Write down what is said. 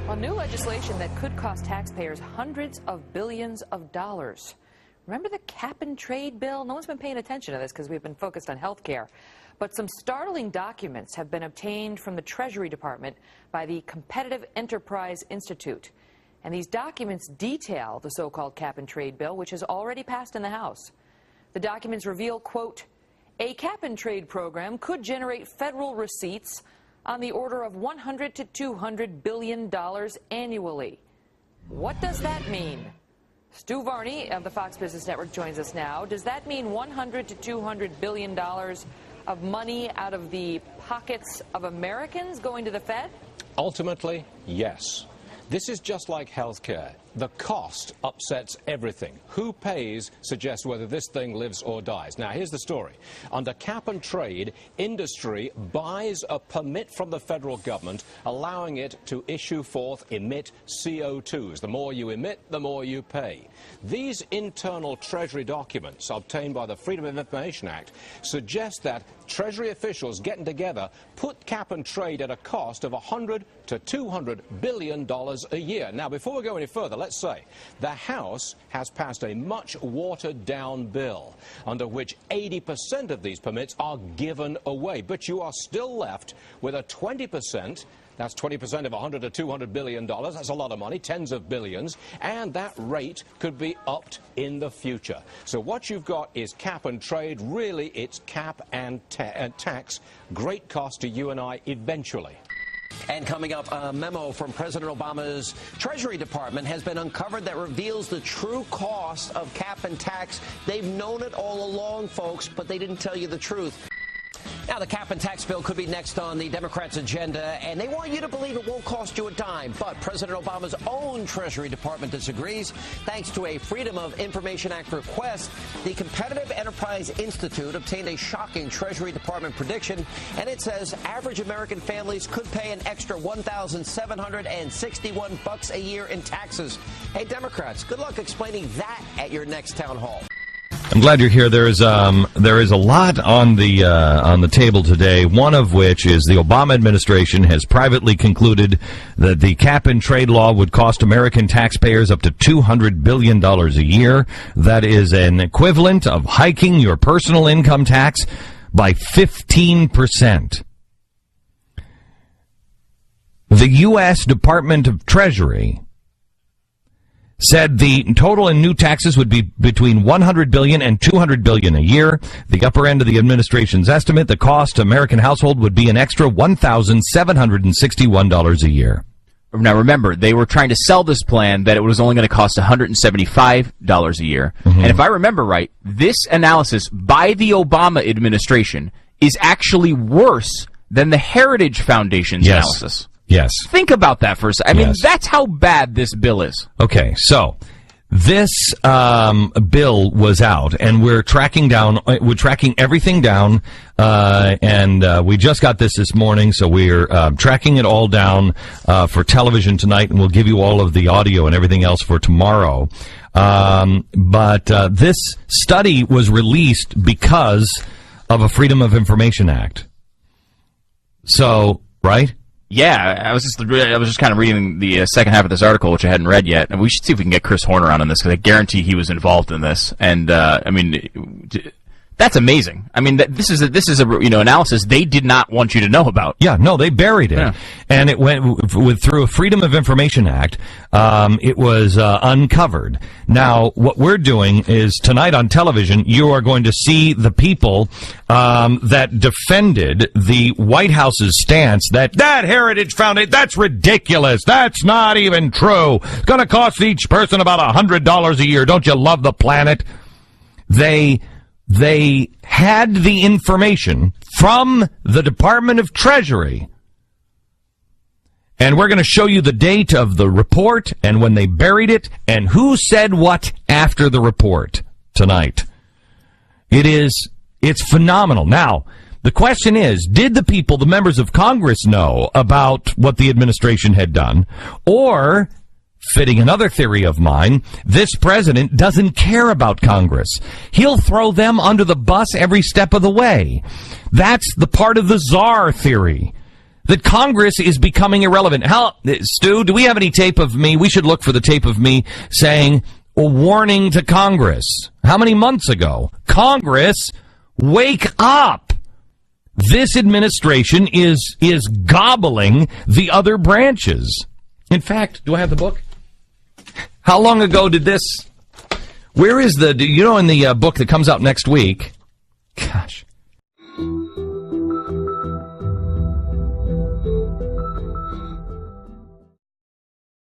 Well, new legislation that could cost taxpayers hundreds of billions of dollars. Remember the cap and trade bill? No one's been paying attention to this because we've been focused on health care. But some startling documents have been obtained from the Treasury Department by the Competitive Enterprise Institute. And these documents detail the so-called cap and trade bill, which has already passed in the House. The documents reveal, quote, a cap and trade program could generate federal receipts on the order of $100 to $200 billion annually. What does that mean? Stu Varney of the Fox Business Network joins us now. Does that mean $100 to $200 billion of money out of the pockets of Americans going to the Fed? Ultimately, yes. This is just like healthcare. The cost upsets everything. Who pays suggests whether this thing lives or dies. Now, here's the story. Under cap and trade, industry buys a permit from the federal government, allowing it to issue forth, emit CO2s. The more you emit, the more you pay. These internal Treasury documents obtained by the Freedom of Information Act suggest that Treasury officials getting together put cap and trade at a cost of $100 to $200 billion a year. Now, before we go any further, let's say the House has passed a much watered-down bill under which 80% of these permits are given away. But you are still left with a 20%. That's 20% of $100 to $200 billion. That's a lot of money, tens of billions, and that rate could be upped in the future. So what you've got is cap and trade. Really, it's cap and tax. Great cost to you and I eventually. And coming up, a memo from President Obama's Treasury Department has been uncovered that reveals the true cost of cap and tax. They've known it all along, folks, but they didn't tell you the truth. Now, the cap and tax bill could be next on the Democrats' agenda, and they want you to believe it won't cost you a dime. But President Obama's own Treasury Department disagrees. Thanks to a Freedom of Information Act request, the Competitive Enterprise Institute obtained a shocking Treasury Department prediction, and it says average American families could pay an extra $1,761 a year in taxes. Hey, Democrats, good luck explaining that at your next town hall. I'm glad you're here. There is a lot on the table today, one of which is the Obama administration has privately concluded that the cap and trade law would cost American taxpayers up to $200 billion a year. That is an equivalent of hiking your personal income tax by 15%. The U.S. Department of Treasury said the total in new taxes would be between $100 billion and $200 billion a year. The upper end of the administration's estimate, the cost to American household would be an extra $1,761 a year. Now, remember, they were trying to sell this plan that it was only going to cost $175 a year. Mm-hmm. And if I remember right, this analysis by the Obama administration is actually worse than the Heritage Foundation's analysis. Yes. Think about that for a second. I mean, that's how bad this bill is. Okay, so this bill was out, and we're tracking everything down, and we just got this morning, so we're tracking it all down for television tonight, and we'll give you all of the audio and everything else for tomorrow. But this study was released because of a Freedom of Information Act. So, right? Yeah, I was just kind of reading the second half of this article, which I hadn't read yet, and we should see if we can get Chris Horner on this, because I guarantee he was involved in this. And I mean, that's amazing. I mean, this is a analysis they did not want you to know about. Yeah, no, they buried it, and it went through a Freedom of Information Act. It was uncovered. Now, what we're doing is tonight on television, you are going to see the people that defended the White House's stance that Heritage Foundation, that's ridiculous. That's not even true. It's going to cost each person about $100 a year. Don't you love the planet? They had the information from the Department of Treasury, and we're going to show you the date of the report and when they buried it and who said what after the report tonight. It's phenomenal. Now, the question is, did the people, the members of Congress, know about what the administration had done, or fitting another theory of mine, this president doesn't care about Congress. He'll throw them under the bus every step of the way. That's the part of the czar theory. that Congress is becoming irrelevant. Stu, do we have any tape of me? We should look for the tape of me saying a warning to Congress. How many months ago? Congress, wake up! This administration is gobbling the other branches. In fact, do I have the book? How long ago did this? Where is in the book that comes out next week? Gosh.